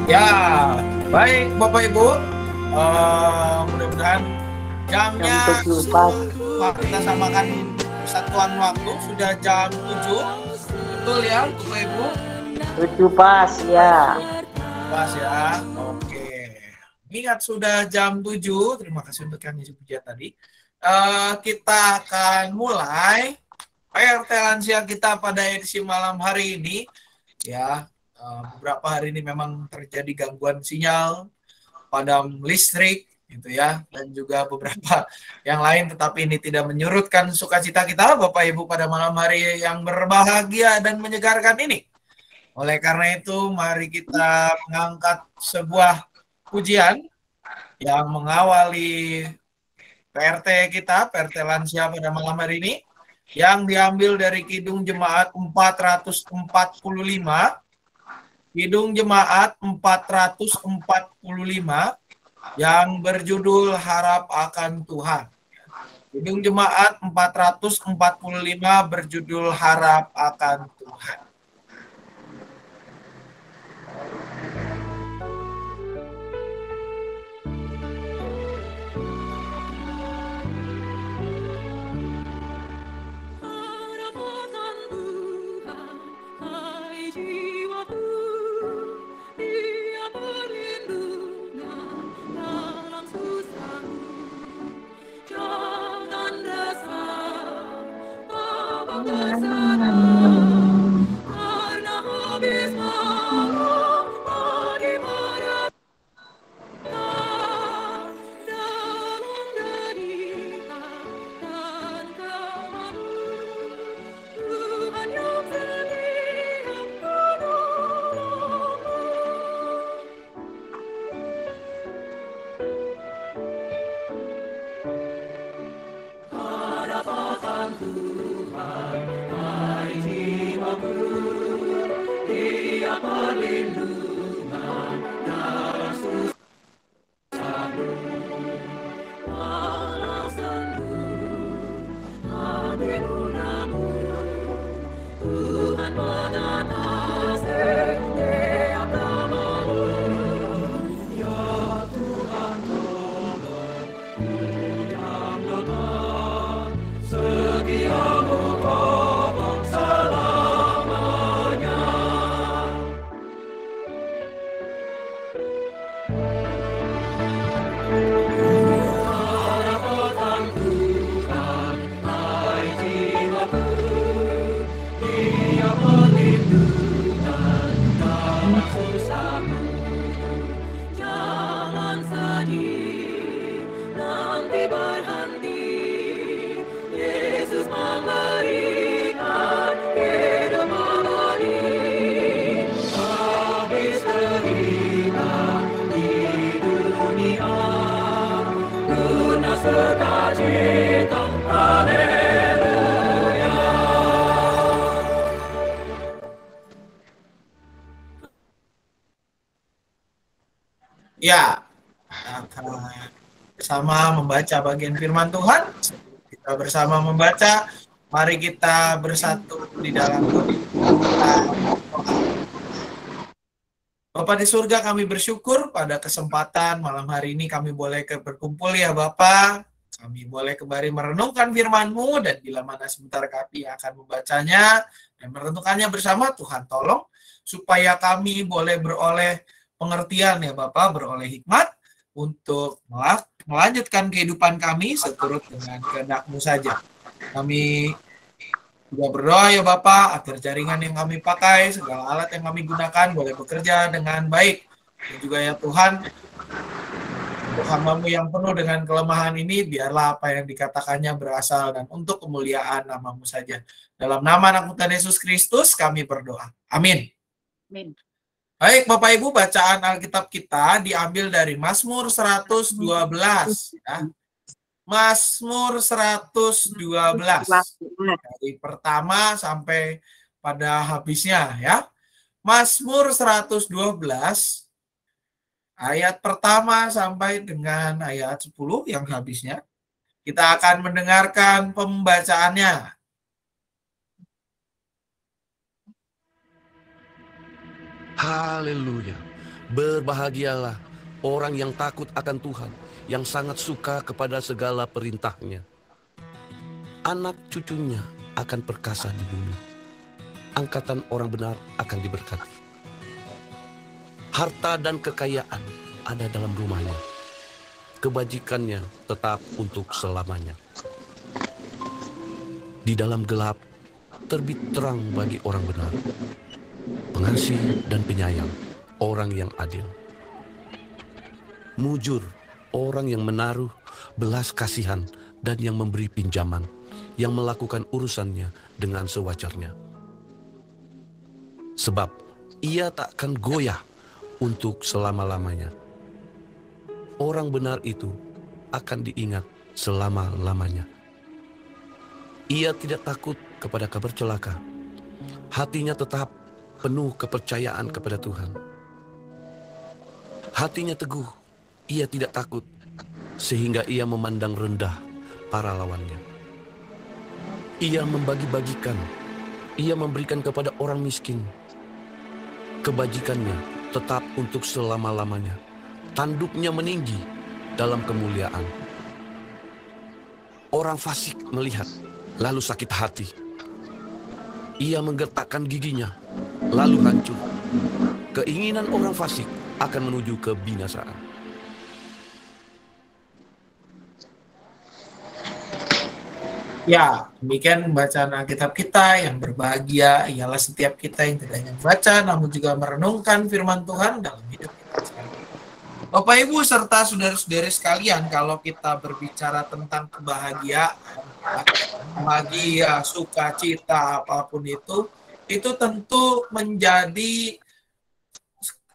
Ya, baik Bapak Ibu. Mudah-mudahan Jam jamnya 7 pas. kita samakan satuan waktu sudah jam 7. Betul ya Bapak Ibu? 7 pas ya. Pas ya. Oke. Ingat sudah jam 7. Terima kasih untuk yang ngisi pujian tadi. Kita akan mulai PRT Lansia kita pada edisi malam hari ini. Ya, beberapa hari ini memang terjadi gangguan sinyal, padam listrik gitu ya, dan juga beberapa yang lain, tetapi ini tidak menyurutkan sukacita kita Bapak Ibu pada malam hari yang berbahagia dan menyegarkan ini. Oleh karena itu mari kita mengangkat sebuah pujian yang mengawali PRT kita, PRT Lansia pada malam hari ini, yang diambil dari Kidung Jemaat 445, Kidung Jemaat 445 yang berjudul Harap Akan Tuhan. Kidung Jemaat 445 berjudul Harap Akan Tuhan. Ya, akan bersama membaca bagian firman Tuhan. Kita bersama membaca, mari kita bersatu di dalam doa. Bapak di surga, kami bersyukur pada kesempatan malam hari ini kami boleh berkumpul ya Bapak. Kami boleh kembali merenungkan firman-Mu, dan bila mana sebentar kami akan membacanya dan merenungkannya bersama. Tuhan tolong supaya kami boleh beroleh pengertian ya Bapak, beroleh hikmat untuk melanjutkan kehidupan kami seturut dengan kehendak-Mu saja. Kami juga berdoa ya Bapak, agar jaringan yang kami pakai, segala alat yang kami gunakan boleh bekerja dengan baik. Dan juga ya Tuhan, untuk hamba-Mu yang penuh dengan kelemahan ini, biarlah apa yang dikatakannya berasal dan untuk kemuliaan nama-Mu saja. Dalam nama anak Tuhan Yesus Kristus kami berdoa. Amin. Amin. Baik Bapak Ibu, bacaan Alkitab kita diambil dari Mazmur 112. Ya. Mazmur 112. Dari pertama sampai pada habisnya ya. Mazmur 112 ayat pertama sampai dengan ayat 10 yang habisnya. Kita akan mendengarkan pembacaannya. Haleluya. Berbahagialah orang yang takut akan Tuhan, yang sangat suka kepada segala perintahnya. Anak cucunya akan perkasa di bumi. Angkatan orang benar akan diberkati. Harta dan kekayaan ada dalam rumahnya. Kebajikannya tetap untuk selamanya. Di dalam gelap terbit terang bagi orang benar. Pengasih dan penyayang, orang yang adil. Mujur, orang yang menaruh belas kasihan dan yang memberi pinjaman, yang melakukan urusannya dengan sewajarnya. Sebab ia tak akan goyah untuk selama-lamanya. Orang benar itu akan diingat selama-lamanya. Ia tidak takut kepada kabar celaka. Hatinya tetap penuh kepercayaan kepada Tuhan. Hatinya teguh, ia tidak takut, sehingga ia memandang rendah para lawannya. Ia membagi-bagikan, ia memberikan kepada orang miskin. Kebajikannya tetap untuk selama-lamanya. Tanduknya meninggi dalam kemuliaan. Orang fasik melihat, lalu sakit hati. Ia menggertakkan giginya, lalu hancur. Keinginan orang fasik akan menuju kebinasaan. Ya, demikian bacaan Alkitab kita. Yang berbahagia ialah setiap kita yang tidak hanya membaca, namun juga merenungkan firman Tuhan dalam hidup kita sehari-hari. Bapak Ibu serta saudara-saudari sekalian, kalau kita berbicara tentang kebahagiaan, bahagia, sukacita, apapun itu tentu menjadi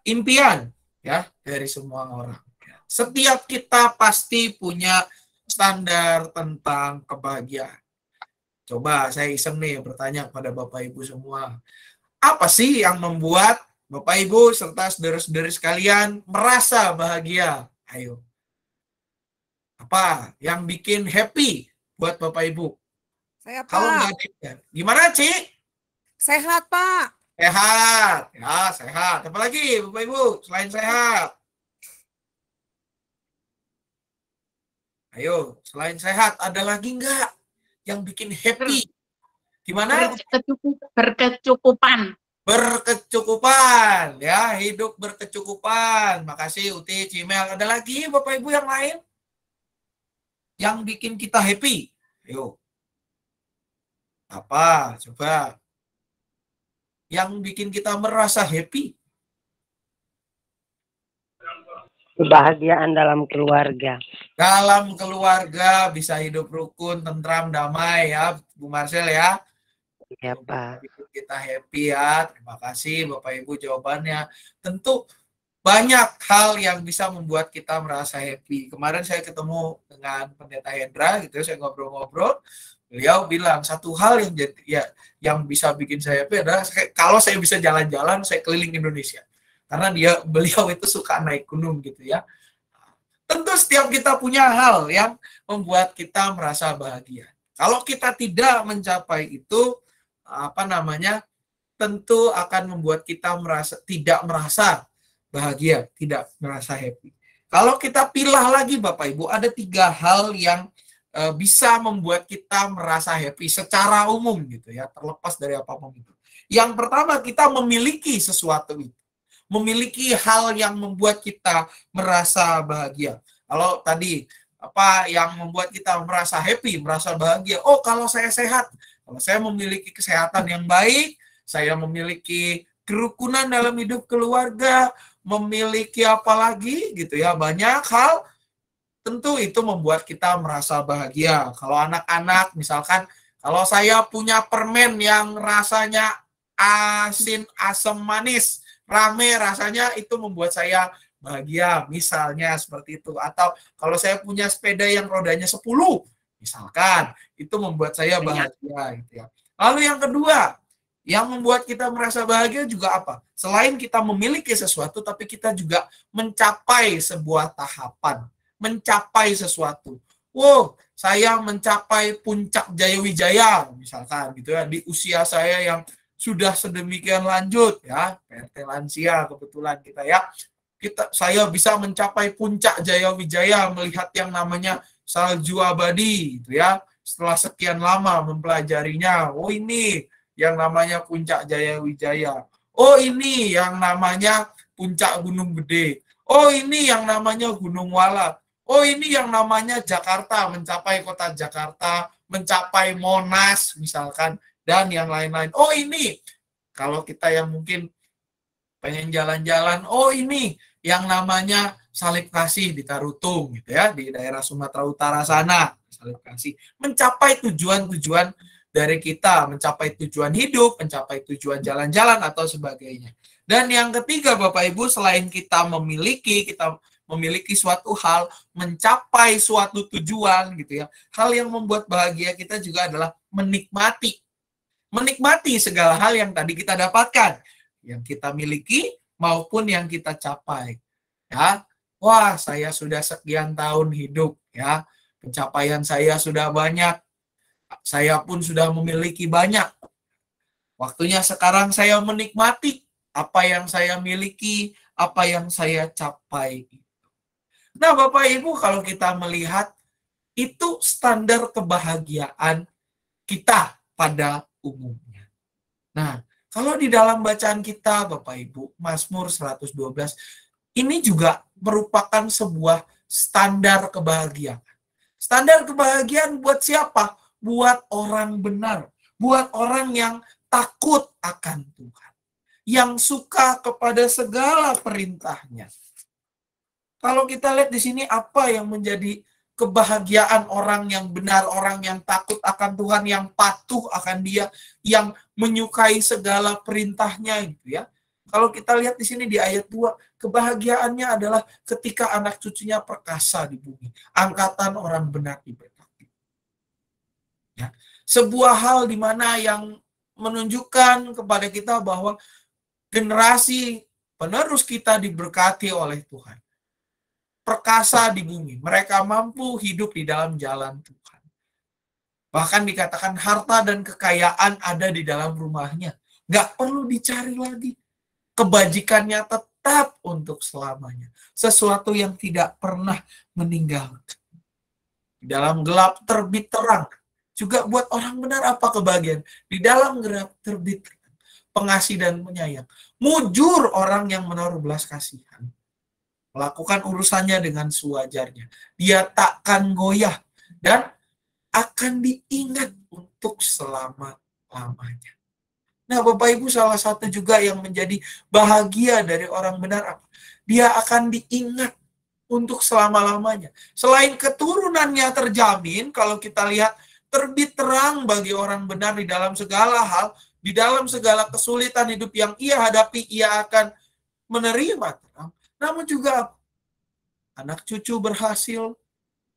impian ya dari semua orang. Setiap kita pasti punya standar tentang kebahagiaan. Coba saya iseng nih bertanya kepada Bapak Ibu semua. Apa sih yang membuat Bapak Ibu serta saudara-saudari sekalian merasa bahagia? Ayo. Apa yang bikin happy buat Bapak Ibu? Saya, Kalau Pak. nggak, gimana, Ci? Sehat, Pak. Sehat. Ya, sehat. Apalagi Bapak Ibu selain sehat? Ayo, selain sehat ada lagi nggak yang bikin happy? Gimana? Berkecukupan. Berkecukupan, ya, hidup berkecukupan. Makasih Uti, Cimel. Ada lagi Bapak Ibu yang lain yang bikin kita happy? Ayo. Apa? Coba. Yang bikin kita merasa happy? Kebahagiaan dalam keluarga. Dalam keluarga bisa hidup rukun, tentram, damai ya, Bu Marcel ya. Ya, Pak. Kita happy ya. Terima kasih Bapak Ibu jawabannya. Tentu banyak hal yang bisa membuat kita merasa happy. Kemarin saya ketemu dengan Pendeta Hendra gitu, saya ngobrol-ngobrol. Beliau bilang satu hal yang yang bisa bikin saya happy adalah kalau saya bisa jalan-jalan, saya keliling Indonesia. Karena beliau itu suka naik gunung gitu ya. Tentu setiap kita punya hal yang membuat kita merasa bahagia. Kalau kita tidak mencapai itu, tentu akan membuat kita tidak merasa bahagia, tidak merasa happy. Kalau kita pilah lagi Bapak Ibu, ada 3 hal yang bisa membuat kita merasa happy secara umum gitu ya, terlepas dari apapun itu. Yang pertama, kita memiliki sesuatu itu. Memiliki hal yang membuat kita merasa bahagia. Kalau tadi apa yang membuat kita merasa happy, merasa bahagia? Oh, kalau saya sehat, kalau saya memiliki kesehatan yang baik, saya memiliki kerukunan dalam hidup keluarga, memiliki apa lagi gitu ya, banyak hal. Tentu itu membuat kita merasa bahagia. Kalau anak-anak misalkan, kalau saya punya permen yang rasanya asin, asam, manis, rame rasanya, itu membuat saya bahagia, misalnya seperti itu. Atau kalau saya punya sepeda yang rodanya 10, misalkan, itu membuat saya bahagia gitu ya. Lalu yang kedua, yang membuat kita merasa bahagia juga apa? Selain kita memiliki sesuatu, tapi kita juga mencapai sebuah tahapan, mencapai sesuatu. Wow, saya mencapai puncak Jaya Wijaya, misalkan gitu ya, di usia saya yang sudah sedemikian lanjut ya, PRT lansia kebetulan kita ya. Saya bisa mencapai puncak Jaya Wijaya melihat yang namanya salju abadi, gitu ya. Setelah sekian lama mempelajarinya, oh ini yang namanya puncak Jaya Wijaya. Oh ini yang namanya puncak Gunung Gede. Oh ini yang namanya Gunung Walat. Oh ini yang namanya Jakarta, mencapai kota Jakarta, mencapai Monas misalkan, dan yang lain-lain. Oh ini, kalau kita yang mungkin pengen jalan-jalan, oh ini yang namanya Salib Kasih di Tarutung, gitu ya, di daerah Sumatera Utara sana, Salib Kasih. Mencapai tujuan-tujuan dari kita, mencapai tujuan hidup, mencapai tujuan jalan-jalan atau sebagainya. Dan yang ketiga, Bapak Ibu, selain kita memiliki suatu hal, mencapai suatu tujuan, gitu ya. Hal yang membuat bahagia kita juga adalah menikmati segala hal yang tadi kita dapatkan, yang kita miliki maupun yang kita capai. Ya, wah, saya sudah sekian tahun hidup, ya, pencapaian saya sudah banyak, saya pun sudah memiliki banyak. Waktunya sekarang saya menikmati apa yang saya miliki, apa yang saya capai. Nah, Bapak Ibu, kalau kita melihat itu standar kebahagiaan kita pada umumnya. Nah, kalau di dalam bacaan kita, Bapak Ibu, Mazmur 112, ini juga merupakan sebuah standar kebahagiaan. Standar kebahagiaan buat siapa? Buat orang benar. Buat orang yang takut akan Tuhan. Yang suka kepada segala perintahnya. Kalau kita lihat di sini apa yang menjadi kebahagiaan orang yang benar, orang yang takut akan Tuhan, yang patuh akan Dia, yang menyukai segala perintahnya, gitu ya. Kalau kita lihat di sini di ayat 2, kebahagiaannya adalah ketika anak cucunya perkasa di bumi, angkatan orang benar diberkati. Ya. Sebuah hal di mana yang menunjukkan kepada kita bahwa generasi penerus kita diberkati oleh Tuhan. Perkasa di bumi, mereka mampu hidup di dalam jalan Tuhan. Bahkan dikatakan harta dan kekayaan ada di dalam rumahnya. Nggak perlu dicari lagi. Kebajikannya tetap untuk selamanya. Sesuatu yang tidak pernah meninggalkan. Di dalam gelap terbit terang. Juga buat orang benar apa kebahagiaan? Di dalam gelap terbit terang. Pengasih dan penyayang. Mujur orang yang menaruh belas kasihan. Melakukan urusannya dengan sewajarnya. Dia takkan goyah. Dan akan diingat untuk selama-lamanya. Nah, Bapak Ibu, salah satu juga yang menjadi bahagia dari orang benar apa? Dia akan diingat untuk selama-lamanya. Selain keturunannya terjamin, kalau kita lihat terbit terang bagi orang benar di dalam segala hal, di dalam segala kesulitan hidup yang ia hadapi, ia akan menerima terang. Namun juga anak cucu berhasil,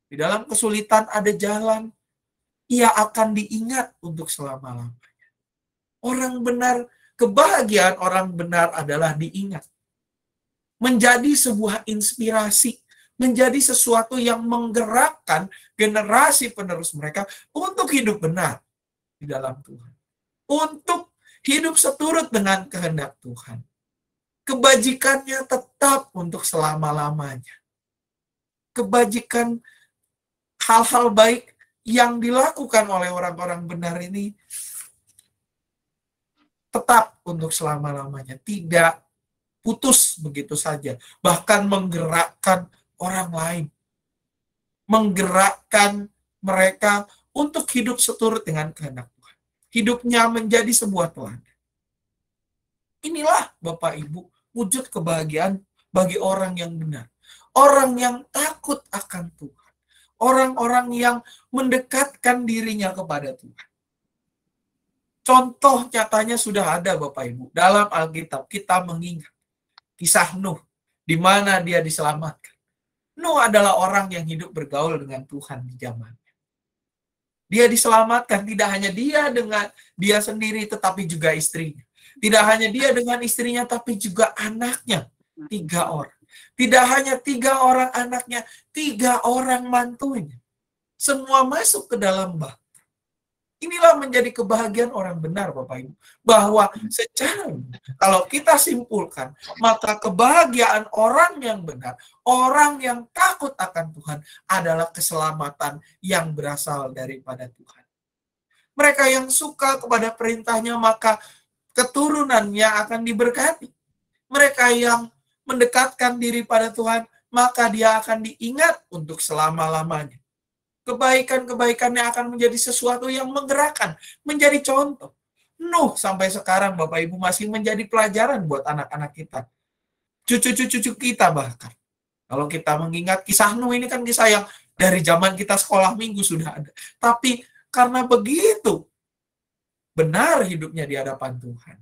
di dalam kesulitan ada jalan, ia akan diingat untuk selama-lamanya. Orang benar, kebahagiaan orang benar adalah diingat. Menjadi sebuah inspirasi, menjadi sesuatu yang menggerakkan generasi penerus mereka untuk hidup benar di dalam Tuhan. Untuk hidup seturut dengan kehendak Tuhan. Kebajikannya tetap untuk selama-lamanya. Kebajikan, hal-hal baik yang dilakukan oleh orang-orang benar ini tetap untuk selama-lamanya, tidak putus begitu saja, bahkan menggerakkan orang lain, menggerakkan mereka untuk hidup seturut dengan kehendak Tuhan. Hidupnya menjadi sebuah teladan. Inilah Bapak Ibu, wujud kebahagiaan bagi orang yang benar, orang yang takut akan Tuhan, orang-orang yang mendekatkan dirinya kepada Tuhan. Contoh nyatanya sudah ada Bapak Ibu. Dalam Alkitab kita mengingat kisah Nuh, di mana dia diselamatkan. Nuh adalah orang yang hidup bergaul dengan Tuhan di zamannya. Dia diselamatkan tidak hanya dia dengan dia sendiri, tetapi juga istrinya. Tidak hanya dia dengan istrinya, tapi juga anaknya. 3 orang. Tidak hanya 3 orang anaknya, 3 orang mantunya. Semua masuk ke dalam bak. Inilah menjadi kebahagiaan orang benar, Bapak Ibu. Bahwa secara kalau kita simpulkan, maka kebahagiaan orang yang benar, orang yang takut akan Tuhan adalah keselamatan yang berasal daripada Tuhan. Mereka yang suka kepada perintahnya, maka keturunannya akan diberkati. Mereka yang mendekatkan diri pada Tuhan, maka dia akan diingat untuk selama-lamanya. Kebaikan-kebaikannya akan menjadi sesuatu yang menggerakkan, menjadi contoh. Nuh sampai sekarang Bapak Ibu masih menjadi pelajaran buat anak-anak kita. Cucu-cucu kita bahkan. Kalau kita mengingat kisah Nuh, ini kan kisah yang dari zaman kita sekolah minggu sudah ada. Tapi karena begitu benar hidupnya di hadapan Tuhan,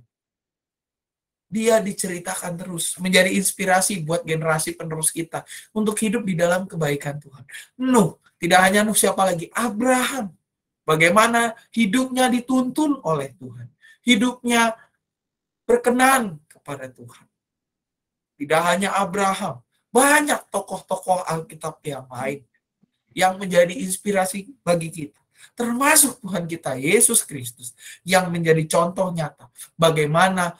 dia diceritakan terus, menjadi inspirasi buat generasi penerus kita untuk hidup di dalam kebaikan Tuhan. Nuh, tidak hanya Nuh, siapa lagi? Abraham. Bagaimana hidupnya dituntun oleh Tuhan. Hidupnya berkenan kepada Tuhan. Tidak hanya Abraham, banyak tokoh-tokoh Alkitab yang lain yang menjadi inspirasi bagi kita. Termasuk Tuhan kita Yesus Kristus yang menjadi contoh nyata bagaimana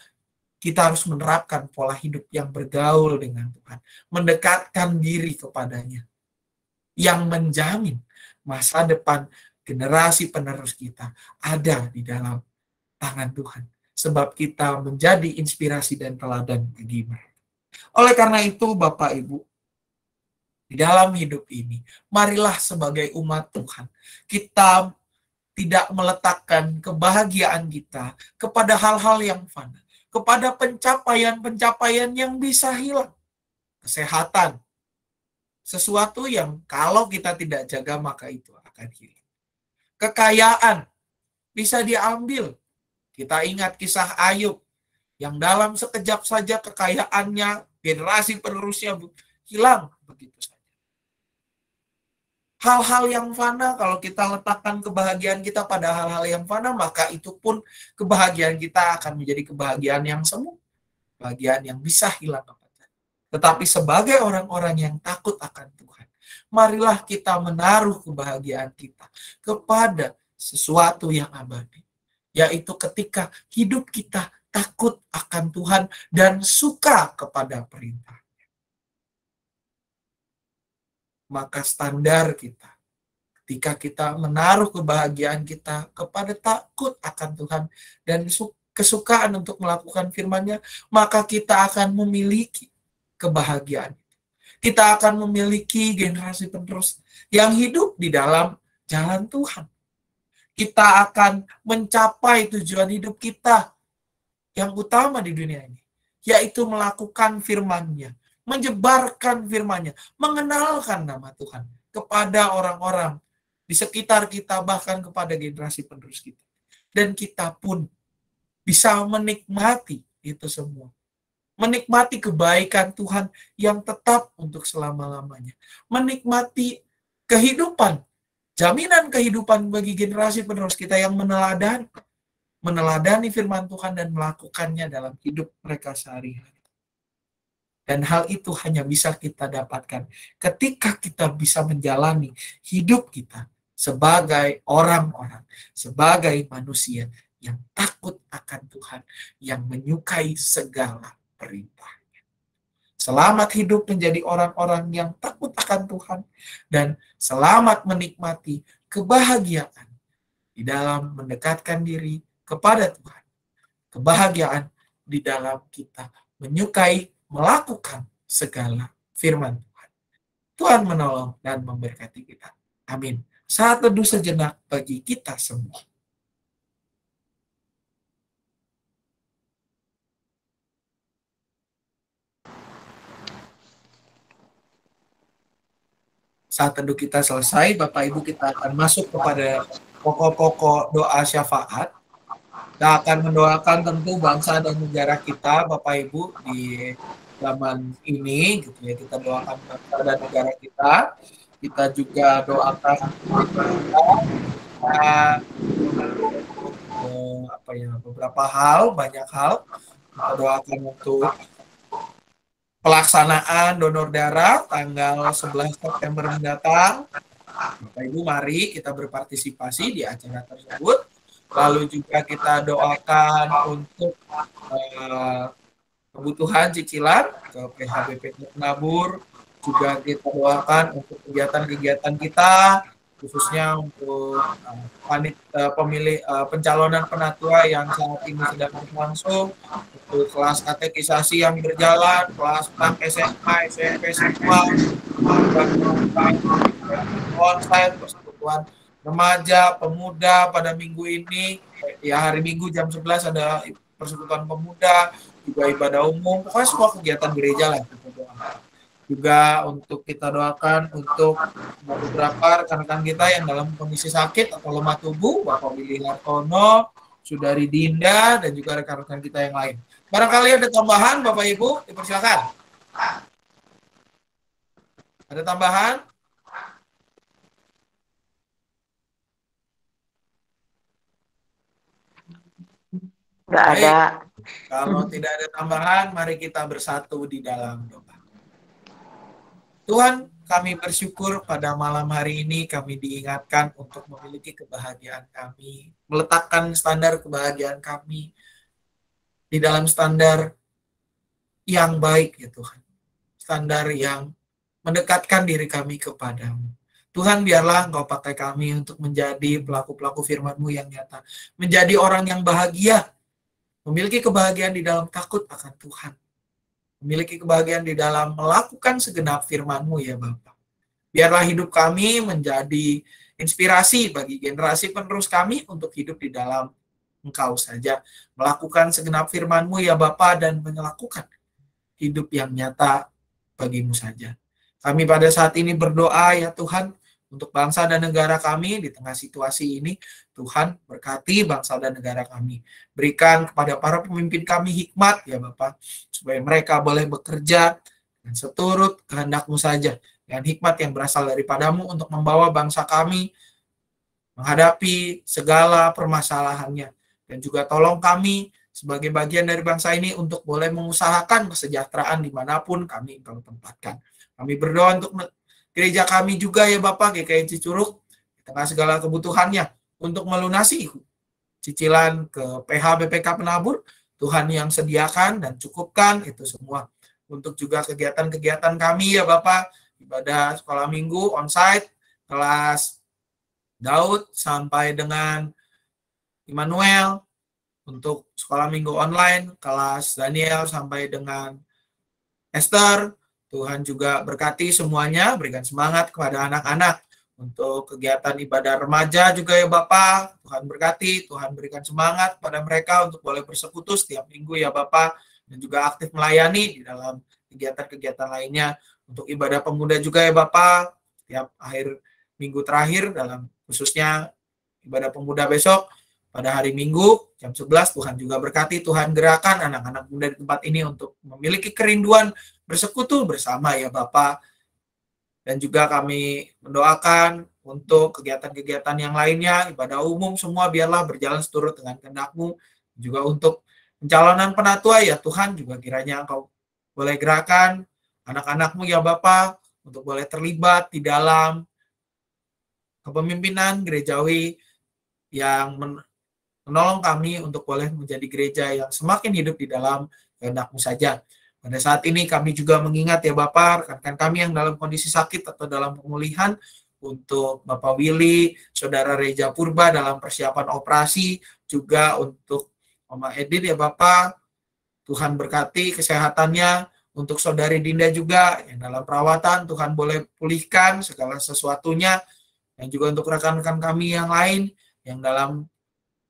kita harus menerapkan pola hidup yang bergaul dengan Tuhan, mendekatkan diri kepadanya, yang menjamin masa depan generasi penerus kita ada di dalam tangan Tuhan. Sebab kita menjadi inspirasi dan teladan bagi mereka. Oleh karena itu, Bapak Ibu, di dalam hidup ini, marilah sebagai umat Tuhan, kita tidak meletakkan kebahagiaan kita kepada hal-hal yang fana, kepada pencapaian-pencapaian yang bisa hilang. Kesehatan, sesuatu yang kalau kita tidak jaga maka itu akan hilang. Kekayaan bisa diambil. Kita ingat kisah Ayub yang dalam sekejap saja kekayaannya, generasi penerusnya hilang begitu saja. Hal-hal yang fana, kalau kita letakkan kebahagiaan kita pada hal-hal yang fana, maka itu pun kebahagiaan kita akan menjadi kebahagiaan yang semu. Kebahagiaan yang bisa hilang. Tetapi sebagai orang-orang yang takut akan Tuhan, marilah kita menaruh kebahagiaan kita kepada sesuatu yang abadi. Yaitu ketika hidup kita takut akan Tuhan dan suka kepada perintah. Maka standar kita, ketika kita menaruh kebahagiaan kita kepada takut akan Tuhan dan kesukaan untuk melakukan firman-Nya, maka kita akan memiliki kebahagiaan. Kita akan memiliki generasi penerus yang hidup di dalam jalan Tuhan. Kita akan mencapai tujuan hidup kita yang utama di dunia ini, yaitu melakukan firman-Nya, menyebarkan firman-Nya, mengenalkan nama Tuhan kepada orang-orang di sekitar kita, bahkan kepada generasi penerus kita. Dan kita pun bisa menikmati itu semua. Menikmati kebaikan Tuhan yang tetap untuk selama-lamanya. Menikmati kehidupan, jaminan kehidupan bagi generasi penerus kita yang meneladani firman Tuhan dan melakukannya dalam hidup mereka sehari-hari. Dan hal itu hanya bisa kita dapatkan ketika kita bisa menjalani hidup kita sebagai orang-orang, sebagai manusia yang takut akan Tuhan, yang menyukai segala perintahnya. Selamat hidup menjadi orang-orang yang takut akan Tuhan dan selamat menikmati kebahagiaan di dalam mendekatkan diri kepada Tuhan. Kebahagiaan di dalam kita menyukai melakukan segala firman Tuhan. Tuhan menolong dan memberkati kita. Amin. Saat teduh sejenak bagi kita semua. Saat teduh kita selesai, Bapak Ibu, kita akan masuk kepada pokok-pokok doa syafaat. Kita akan mendoakan tentu bangsa dan negara kita, Bapak Ibu, di zaman ini, gitu ya. Kita doakan bangsa dan negara kita. Kita juga doakan beberapa hal, banyak hal. Kita doakan untuk pelaksanaan donor darah tanggal 11 September mendatang. Bapak Ibu, mari kita berpartisipasi di acara tersebut. Lalu juga kita doakan untuk kebutuhan cicilan ke PHBP Nabur. Juga kita doakan untuk kegiatan-kegiatan kita, khususnya untuk pemilih pencalonan penatua yang saat ini sedang berlangsung, untuk kelas katekisasi yang berjalan, kelas SMA, SMP, semua, onsite, persekutuan remaja, pemuda pada minggu ini, ya hari Minggu jam 11 ada persekutuan pemuda, juga ibadah umum, pokoknya semua kegiatan gereja lah kita doakan. Juga untuk kita doakan untuk beberapa rekan-rekan kita yang dalam kondisi sakit atau lemah tubuh, Bapak Willy Hartono, Saudari Dinda, dan juga rekan-rekan kita yang lain. Barangkali ada tambahan, Bapak Ibu, dipersilakan. Ada tambahan? Nggak ada. Kalau tidak ada tambahan, mari kita bersatu di dalam doa. Tuhan, kami bersyukur pada malam hari ini kami diingatkan untuk memiliki kebahagiaan kami, meletakkan standar kebahagiaan kami di dalam standar yang baik ya Tuhan. Standar yang mendekatkan diri kami kepadamu. Tuhan, biarlah Engkau pakai kami untuk menjadi pelaku-pelaku firman-Mu yang nyata. Menjadi orang yang bahagia, memiliki kebahagiaan di dalam takut akan Tuhan. Memiliki kebahagiaan di dalam melakukan segenap firman-Mu ya Bapa. Biarlah hidup kami menjadi inspirasi bagi generasi penerus kami untuk hidup di dalam Engkau saja. Melakukan segenap firman-Mu ya Bapa dan melakukan hidup yang nyata bagimu saja. Kami pada saat ini berdoa ya Tuhan untuk bangsa dan negara kami di tengah situasi ini. Tuhan berkati bangsa dan negara kami. Berikan kepada para pemimpin kami hikmat ya Bapak, supaya mereka boleh bekerja dan seturut kehendak-Mu saja. Dan hikmat yang berasal daripadamu untuk membawa bangsa kami menghadapi segala permasalahannya. Dan juga tolong kami sebagai bagian dari bangsa ini untuk boleh mengusahakan kesejahteraan dimanapun kami Engkau tempatkan. Kami berdoa untuk gereja kami juga ya Bapak, GKI Cicurug, di tengah segala kebutuhannya, untuk melunasi cicilan ke PH BPK Penabur, Tuhan yang sediakan dan cukupkan itu semua. Untuk juga kegiatan-kegiatan kami ya Bapak, ibadah sekolah minggu, onsite, kelas Daud sampai dengan Immanuel, untuk sekolah minggu online, kelas Daniel sampai dengan Esther. Tuhan juga berkati semuanya, berikan semangat kepada anak-anak. Untuk kegiatan ibadah remaja juga ya Bapak, Tuhan berkati, Tuhan berikan semangat pada mereka untuk boleh bersekutu setiap minggu ya Bapak, dan juga aktif melayani di dalam kegiatan-kegiatan lainnya. Untuk ibadah pemuda juga ya Bapak, setiap akhir minggu terakhir dalam khususnya ibadah pemuda besok, pada hari Minggu jam 11, Tuhan juga berkati, Tuhan gerakan anak-anak muda di tempat ini untuk memiliki kerinduan bersekutu bersama ya Bapak. Dan juga kami mendoakan untuk kegiatan-kegiatan yang lainnya, ibadah umum semua biarlah berjalan seturut dengan kehendak-Mu. Juga untuk pencalonan penatua ya Tuhan, juga kiranya Engkau boleh gerakan anak-anak-Mu ya Bapak untuk boleh terlibat di dalam kepemimpinan gerejawi yang menolong kami untuk boleh menjadi gereja yang semakin hidup di dalam kehendak-Mu saja. Pada saat ini kami juga mengingat ya Bapak, rekan-rekan kami yang dalam kondisi sakit atau dalam pemulihan, untuk Bapak Willy, Saudara Reja Purba dalam persiapan operasi, juga untuk Mama Edith ya Bapak, Tuhan berkati kesehatannya, untuk Saudari Dinda juga yang dalam perawatan, Tuhan boleh pulihkan segala sesuatunya, dan juga untuk rekan-rekan kami yang lain yang dalam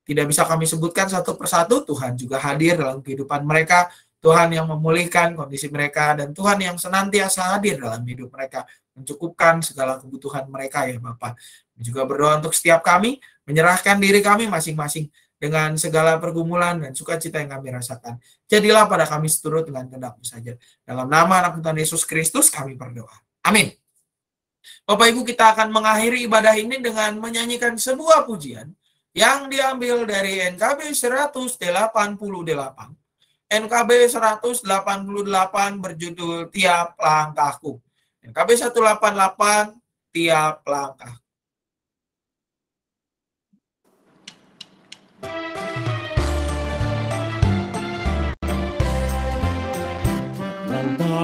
tidak bisa kami sebutkan satu persatu, Tuhan juga hadir dalam kehidupan mereka, Tuhan yang memulihkan kondisi mereka, dan Tuhan yang senantiasa hadir dalam hidup mereka, mencukupkan segala kebutuhan mereka ya Bapak. Juga berdoa untuk setiap kami, menyerahkan diri kami masing-masing dengan segala pergumulan dan sukacita yang kami rasakan. Jadilah pada kami seturut dengan kehendak-Mu saja. Dalam nama anak Tuhan Yesus Kristus kami berdoa. Amin. Bapak Ibu, kita akan mengakhiri ibadah ini dengan menyanyikan sebuah pujian yang diambil dari NKB 188. NKB 188 berjudul Tiap Langkahku. NKB 188 Tiap Langkah.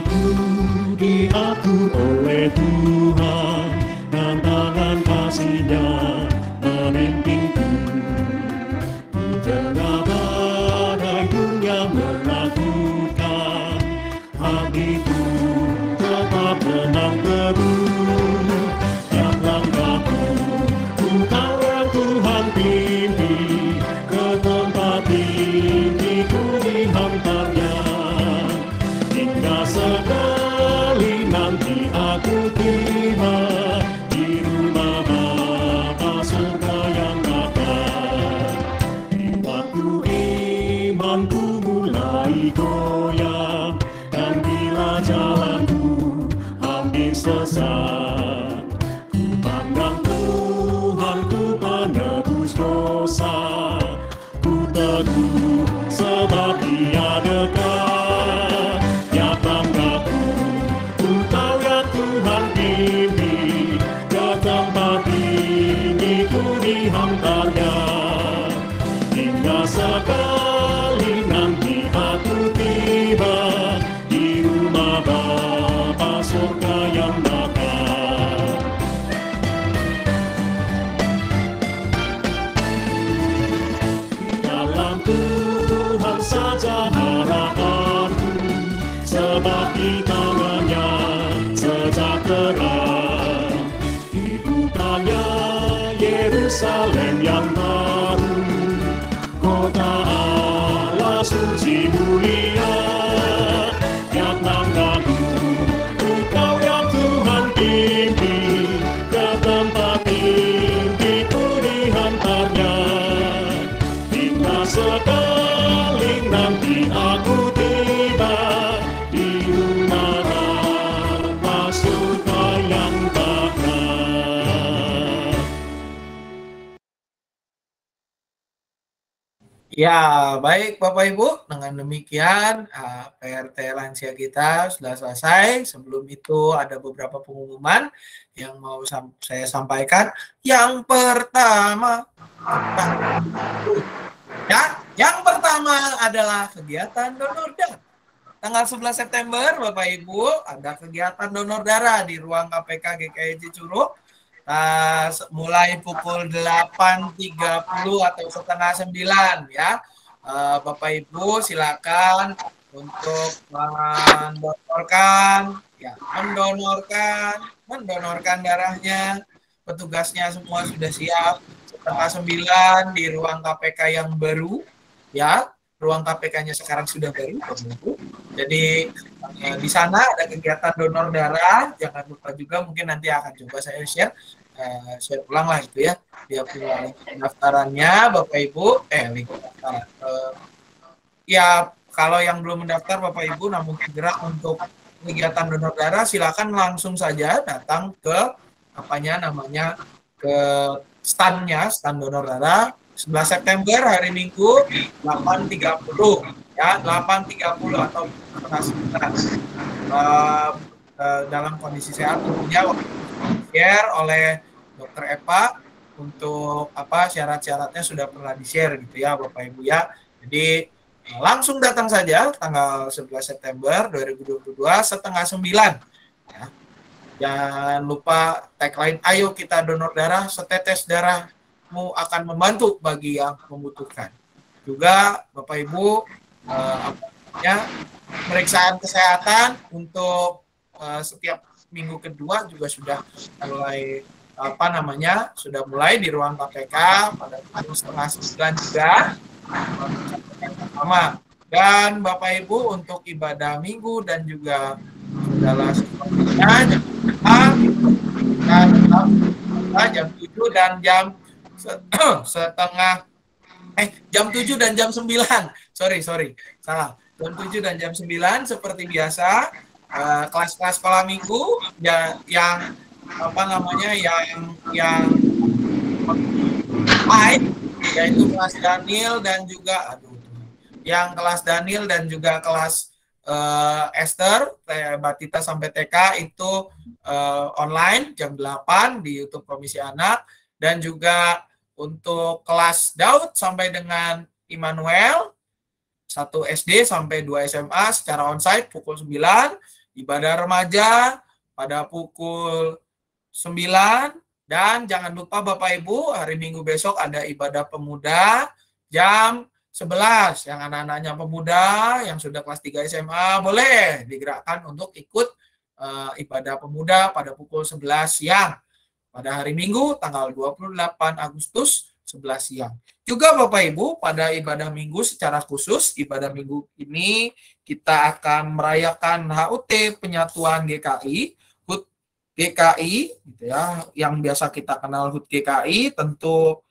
Aku diatur oleh Tuhan, dan tangan kasih-Nya memimpinku. Di tengah badai dunia menakutkan, hatiku tetap tenang teguh. Tiap langkahku, Engkau yang Tuhan pimpin, ke tempat tinggiku dihantarnya. Hingga sekali nanti aku tiba di rumah Bapa surga yang abad. Di waktu imanku mulai goyah, dan bila jalanku hampir sesat, ku pandang Tuhanku penebus dosa. Ku teguh sebab Dia dekat. Tiap langkahku, ku tahu ya Tuhan pimpin, ke tempat tinggiku dihantarnya. Hingga sekali nanti aku tiba di rumah Bapa surga yang bakar. Di dalam Tuhan saja harapanku, sebab di tangannya sejahtera. Dibukanya Yerusalem yang baru, kota Allah suci mulia. Tiap langkahku, Engkau yang Tuhan pimpin, ke tempat tinggiku dihantarnya. Hingga sekali nanti aku tiba di rumah Bapa surga yang bakar. Ya, baik Bapak Ibu, dengan demikian PRT lansia kita sudah selesai. Sebelum itu ada beberapa pengumuman yang mau saya sampaikan. Yang pertama, yang pertama adalah kegiatan donor darah. Tanggal 11 September, Bapak Ibu, ada kegiatan donor darah di ruang KPK GKI Curug. Mulai pukul 8.30 atau setengah 9 ya. Bapak Ibu silakan untuk mendonorkan darahnya. Petugasnya semua sudah siap. Setengah 9 di ruang KPK yang baru ya. Ruang KPK-nya sekarang sudah baru, Bapak Ibu. Jadi di sana ada kegiatan donor darah. Jangan lupa juga, mungkin nanti akan coba saya share ulang lah itu ya. Dia punya link pendaftarannya, Bapak Ibu. Link pendaftaran. Ya, kalau yang belum mendaftar Bapak Ibu, namun segera untuk kegiatan donor darah, silakan langsung saja datang ke ke standnya, stand donor darah. 11 September hari Minggu 8.30 ya, 8.30 atau dalam kondisi sehat tentunya share oleh Dokter Epa untuk syarat-syaratnya sudah pernah di-share gitu ya Bapak Ibu ya. Jadi langsung datang saja tanggal 11 September 2022 setengah 9 ya. Jangan lupa tagline ayo kita donor darah, setetes darahmu akan membantu bagi yang membutuhkan. Juga Bapak Ibu pemeriksaan kesehatan untuk setiap minggu kedua juga sudah mulai sudah mulai di ruang KPK pada pukul setengah 9 juga pertama. Dan Bapak Ibu untuk ibadah minggu dan juga segala sesuatunya jam 7 dan jam 7 dan jam 9. Sorry, salah. Jam 7 dan jam 9 seperti biasa. Kelas-kelas sekolah minggu yang lain, yaitu kelas Daniel dan juga kelas Daniel dan juga kelas Esther Batita sampai TK itu online jam 8 di YouTube Komisi Anak, dan juga untuk kelas Daud sampai dengan Immanuel 1 SD sampai 2 SMA secara onsite pukul 9 ibadah remaja pada pukul 9, dan jangan lupa Bapak Ibu, hari Minggu besok ada ibadah pemuda jam 11. Yang anak-anaknya pemuda yang sudah kelas 3 SMA boleh digerakkan untuk ikut ibadah pemuda pada pukul 11 siang. Pada hari Minggu tanggal 28 Agustus 11 siang. Juga Bapak Ibu, pada ibadah Minggu secara khusus, ibadah Minggu ini kita akan merayakan HUT Penyatuan GKI, HUT GKI, gitu ya, yang biasa kita kenal HUT GKI, tentu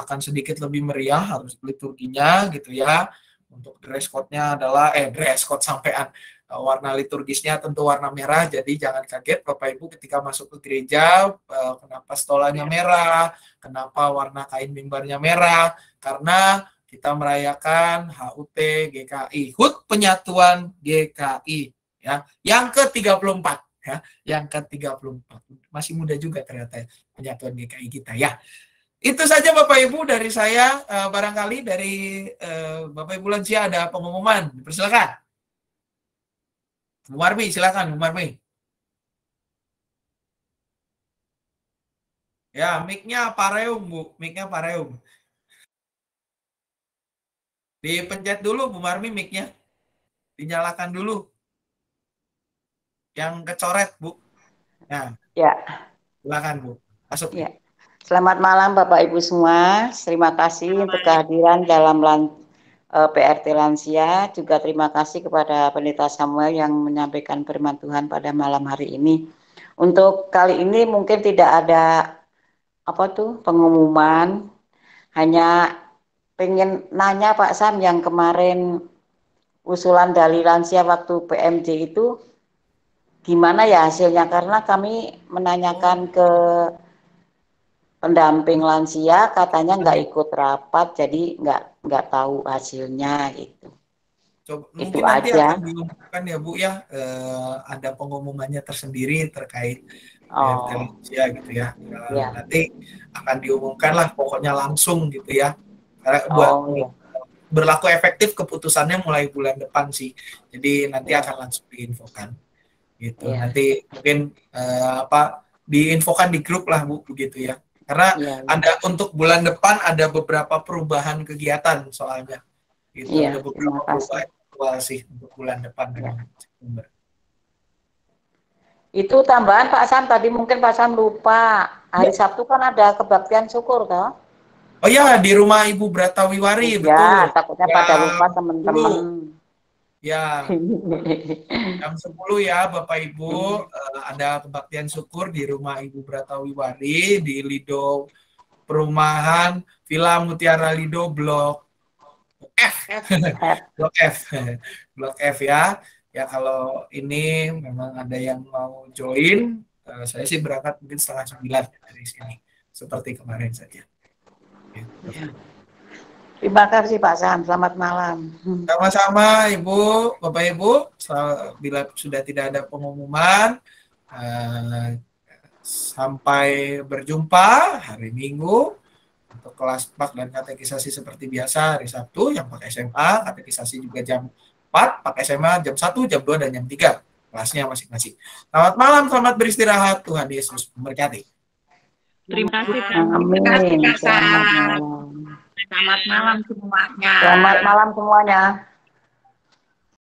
akan sedikit lebih meriah harus liturginya, gitu ya. Untuk dress code-nya adalah dress code sampean. Warna liturgisnya tentu warna merah, jadi jangan kaget Bapak Ibu ketika masuk ke gereja, kenapa stolanya merah, kenapa warna kain mimbarnya merah, karena kita merayakan HUT GKI, HUT Penyatuan GKI, ya, yang ke-34, ya, yang ke-34. Masih muda juga ternyata Penyatuan GKI kita, ya. Itu saja Bapak Ibu dari saya, barangkali dari Bapak Ibu lansia ada pengumuman, dipersilakan. Bu Marmi, silakan Bu Marmi. Ya, mic-nya pareum, Bu. Mic-nya pareum. Dipencet dulu Bu Marmi mic-nya. Dinyalakan dulu. Yang kecoret, Bu. Nah, Ya, silakan Bu. Masuk. ya. Selamat malam Bapak Ibu semua. Terima kasih untuk kehadiran dalam PRT Lansia. Juga terima kasih kepada Pendeta Samuel yang menyampaikan firman Tuhan pada malam hari ini. Untuk kali ini mungkin tidak ada pengumuman. Hanya pengen nanya Pak Sam, yang kemarin usulan dari lansia waktu PMJ itu gimana ya hasilnya? Karena kami menanyakan ke pendamping lansia, katanya nggak ikut rapat, jadi nggak tahu hasilnya gitu. Coba, itu mungkin nanti aja. akan diumumkan ya Bu ya, ada pengumumannya tersendiri terkait Oh, lansia gitu ya. ya. Nanti akan diumumkan lah, pokoknya langsung gitu ya. Karena Ya. berlaku efektif keputusannya mulai bulan depan sih. Jadi nanti akan langsung diinfokan. Gitu. Ya. Nanti mungkin diinfokan di grup lah Bu begitu ya. Karena ada untuk bulan depan ada beberapa perubahan kegiatan soalnya. Gitu. Ya, ada beberapa perubahan sih untuk bulan depan dengan September. Itu tambahan Pak Sam, tadi mungkin Pak Sam lupa. Hari Sabtu kan ada kebaktian syukur toh? Oh ya, di rumah Ibu Bratawiwari, betul. Ya, takutnya pada lupa teman-teman. Ya, jam 10 ya Bapak Ibu, ada kebaktian syukur di rumah Ibu Bratawiwari di Lido Perumahan Villa Mutiara Lido Blok F. Blok F. Blok F ya. Ya kalau ini memang ada yang mau join, saya sih berangkat mungkin 8:30 dari sini. Seperti kemarin saja. Terima kasih Pak Sam, selamat malam. Sama-sama Ibu, Bapak Ibu, bila sudah tidak ada pengumuman, sampai berjumpa hari Minggu untuk kelas pak dan katekisasi seperti biasa hari Sabtu, yang pakai SMA, katekisasi juga jam 4, pakai SMA jam 1, jam 2, dan jam 3, kelasnya masing-masing. Selamat malam, selamat beristirahat, Tuhan Yesus memberkati. Terima kasih, Amin. Selamat malam semuanya. Selamat malam semuanya.